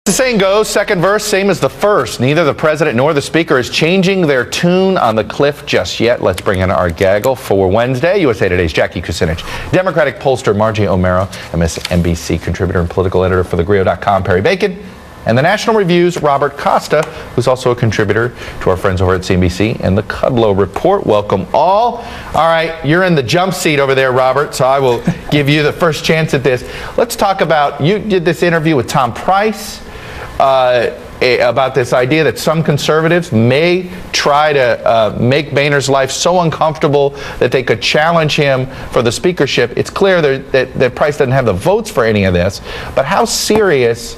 The saying goes, second verse, same as the first. Neither the president nor the speaker is changing their tune on the cliff just yet. Let's bring in our gaggle for Wednesday. USA Today's Jackie Kucinich, Democratic pollster Margie Omero, MSNBC contributor and political editor for thegrio.com Perry Bacon, and the National Review's Robert Costa, who's also a contributor to our friends over at CNBC and the Kudlow Report. Welcome all. All right, you're in the jump seat over there, Robert, so I will give you the first chance at this. Let's talk about, you did this interview with Tom Price about this idea that some conservatives may try to make Boehner's life so uncomfortable that they could challenge him for the speakership. It's clear that Price doesn't have the votes for any of this, but how serious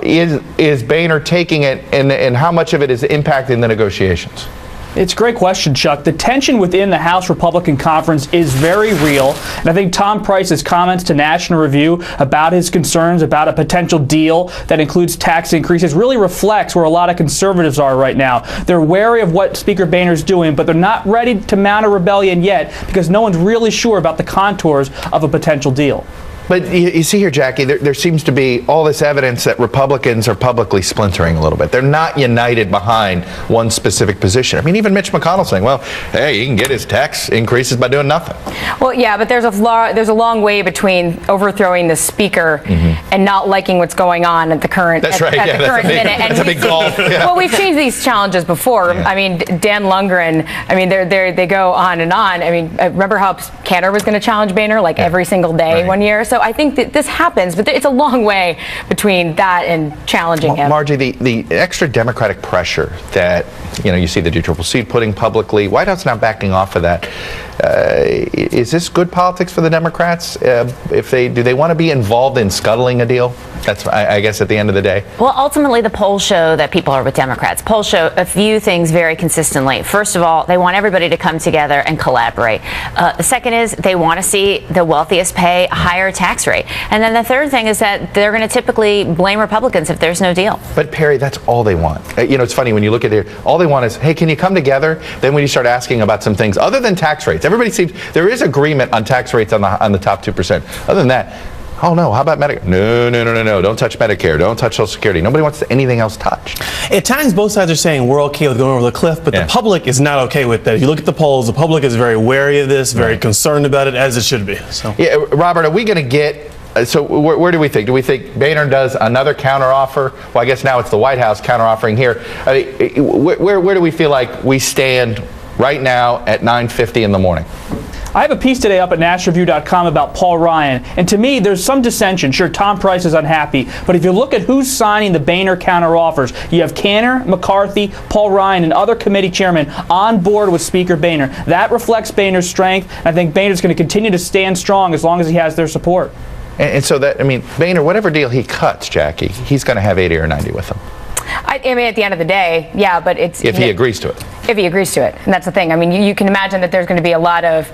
is Boehner taking it, and how much of it is impacting the negotiations? It's a great question, Chuck. The tension within the House Republican Conference is very real, and I think Tom Price's comments to National Review about his concerns about a potential deal that includes tax increases really reflects where a lot of conservatives are right now. They're wary of what Speaker Boehner's doing, but they're not ready to mount a rebellion yet because no one's really sure about the contours of a potential deal. But you see here, Jackie, there seems to be all this evidence that Republicans are publicly splintering a little bit. They're not united behind one specific position. I mean, even Mitch McConnell saying, well, hey, he can get his tax increases by doing nothing. Well, yeah, but there's a long way between overthrowing the speaker and not liking what's going on at the current minute. That's a big gulf. Yeah. Well, we've changed these challenges before. Yeah. I mean, Dan Lundgren, I mean, they go on and on. I mean, remember how Cantor was going to challenge Boehner like every single day one year? So I think that this happens, but it's a long way between that and challenging him. Margie, the extra Democratic pressure that you see the DCCC putting publicly, White House now backing off of that. Is this good politics for the Democrats? Do they want to be involved in scuttling a deal? That's, I guess, at the end of the day. Well, ultimately, the polls show that people are with Democrats. Polls show a few things very consistently. First of all, they want everybody to come together and collaborate. The second is they want to see the wealthiest pay a higher tax rate. And then the third thing is that they're going to typically blame Republicans if there's no deal. But Perry, that's all they want. It's funny when you look at it. All they want is, hey, can you come together? Then when you start asking about some things other than tax rates, everybody seems there is agreement on tax rates on the top 2%. Other than that. Oh, no, how about Medicare? No. Don't touch Medicare. Don't touch Social Security. Nobody wants anything else touched. At times, both sides are saying we're okay with going over the cliff, but the public is not okay with that. If you look at the polls, the public is very wary of this, very concerned about it, as it should be. So, yeah, Robert, are we going to get... So where do we think? Do we think Boehner does another counteroffer? Well, I guess now it's the White House counteroffering here. I mean, where do we feel like we stand right now at 9:50 in the morning? I have a piece today up at nationalreview.com about Paul Ryan, and to me, there's some dissension. Sure, Tom Price is unhappy, but if you look at who's signing the Boehner counteroffers, you have Cantor, McCarthy, Paul Ryan, and other committee chairmen on board with Speaker Boehner. That reflects Boehner's strength, and I think Boehner's going to continue to stand strong as long as he has their support. And so that, I mean, Boehner, whatever deal he cuts, Jackie, he's going to have 80 or 90 with him. I mean, at the end of the day, yeah, but it's... If he agrees to it. If he agrees to it, and that's the thing. I mean, you can imagine that there's going to be a lot of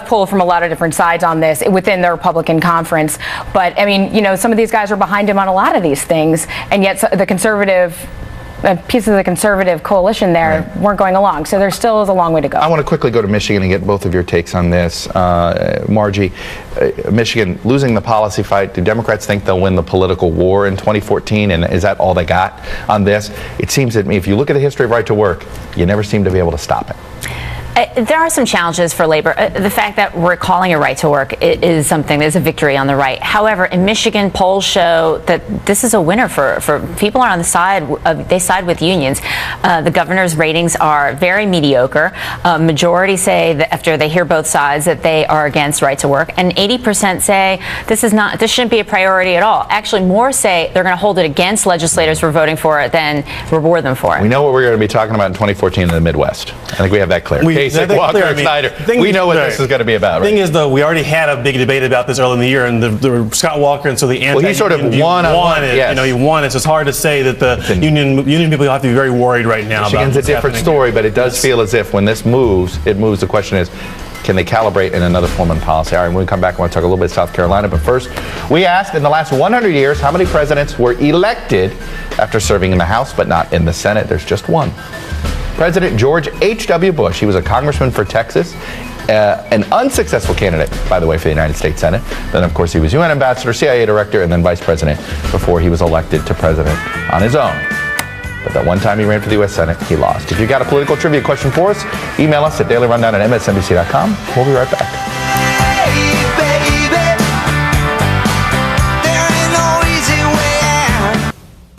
pull from a lot of different sides on this within the Republican conference. But I mean, some of these guys are behind him on a lot of these things, and yet the conservative pieces of the conservative coalition there weren't going along. So there still is a long way to go. I want to quickly go to Michigan and get both of your takes on this. Margie, Michigan losing the policy fight. Do Democrats think they'll win the political war in 2014? And is that all they got on this? It seems to me, if you look at the history of right to work, you never seem to be able to stop it. There are some challenges for labor. The fact that we're calling a right to work is something that's a victory on the right. However, in Michigan, polls show that this is a winner for people are on the side of, they side with unions. The governor's ratings are very mediocre. Majority say that after they hear both sides that they are against right to work, and 80% say this shouldn't be a priority at all. Actually, more say they're going to hold it against legislators for voting for it than reward them for it. We know what we're going to be talking about in 2014 in the Midwest. I think we have that clear. Walker, Snyder. We know what this is going to be about. The thing is, though, we already had a big debate about this early in the year, and the Scott Walker, and so the he sort of won it. Yes. He won it. So it's hard to say that the union people have to be very worried right now. Michigan's a different story, but it does feel as if when this moves, it moves. The question is, can they calibrate in another form of policy? All right, when we come back, I want to talk a little bit of South Carolina. But first, we asked in the last 100 years how many presidents were elected after serving in the House but not in the Senate. There's just one. President George H.W. Bush, he was a congressman for Texas, an unsuccessful candidate, by the way, for the United States Senate. Then, of course, he was UN ambassador, CIA director, and then vice president before he was elected to president on his own. But that one time he ran for the U.S. Senate, he lost. If you've got a political trivia question for us, email us at dailyrundown@msnbc.com. We'll be right back.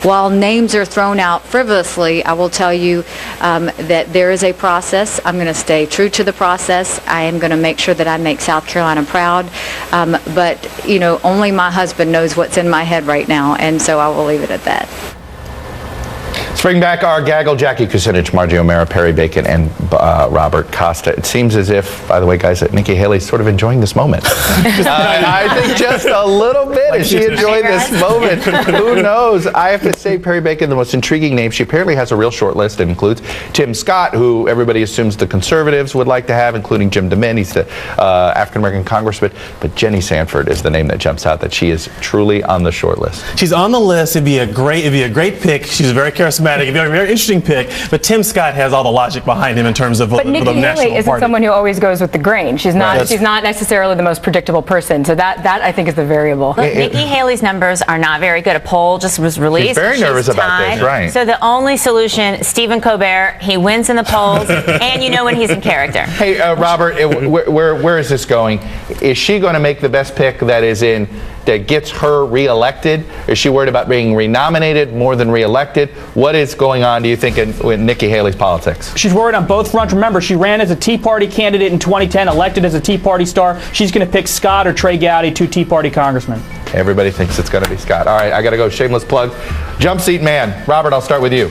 While names are thrown out frivolously, I will tell you that there is a process. I'm going to stay true to the process. I am going to make sure that I make South Carolina proud. But, you know, only my husband knows what's in my head right now, and so I will leave it at that. Let's bring back our gaggle, Jackie Kucinich, Margie Omero, Perry Bacon, and Robert Costa. It seems as if, by the way, guys, that Nikki Haley's sort of enjoying this moment. I think just a little bit. Is she enjoying this moment? Who knows? I have to say, Perry Bacon, the most intriguing name. She apparently has a real short list. It includes Tim Scott, who everybody assumes the conservatives would like to have, including Jim DeMint. He's the African-American congressman. But Jenny Sanford is the name that jumps out, that she is truly on the short list. She's on the list. It'd be a great pick. She's a very charismatic. It'd be a very interesting pick, but Tim Scott has all the logic behind him in terms of but the Nikki national Haley isn't party. someone who always goes with the grain. She's not. Right. She's not necessarily the most predictable person. So that I think is the variable. Look, Nikki Haley's numbers are not very good. A poll just was released. She's very nervous about this, right? So the only solution, Stephen Colbert, he wins in the polls, and you know when he's in character. Hey, Robert, where is this going? Is she going to make the best pick that gets her reelected? Is she worried about being renominated more than reelected? What is going on, do you think, with Nikki Haley's politics? She's worried on both fronts. Remember, she ran as a Tea Party candidate in 2010, elected as a Tea Party star. She's going to pick Scott or Trey Gowdy, two Tea Party congressmen. Everybody thinks it's going to be Scott. All right, I got to go. Shameless plug. Jump seat man. Robert, I'll start with you.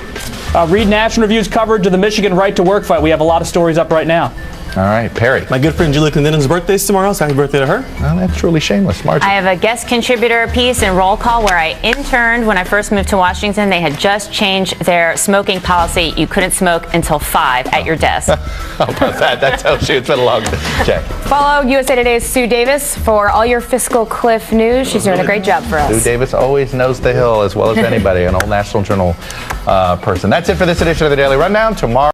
Read National Review's coverage of the Michigan right-to-work fight. We have a lot of stories up right now. All right, Perry. My good friend Julie Clendenin's birthday's tomorrow, so happy birthday to her. Well, that's truly shameless. Margie. I have a guest contributor piece in Roll Call where I interned when I first moved to Washington. They had just changed their smoking policy. You couldn't smoke until 5 at your desk. How about that? That tells you it's been a long day. Jack. Follow USA Today's Sue Davis for all your fiscal cliff news. She's doing a great job for us. Sue Davis always knows the Hill as well as anybody, an old National Journal person. That's it for this edition of the Daily Rundown. Tomorrow.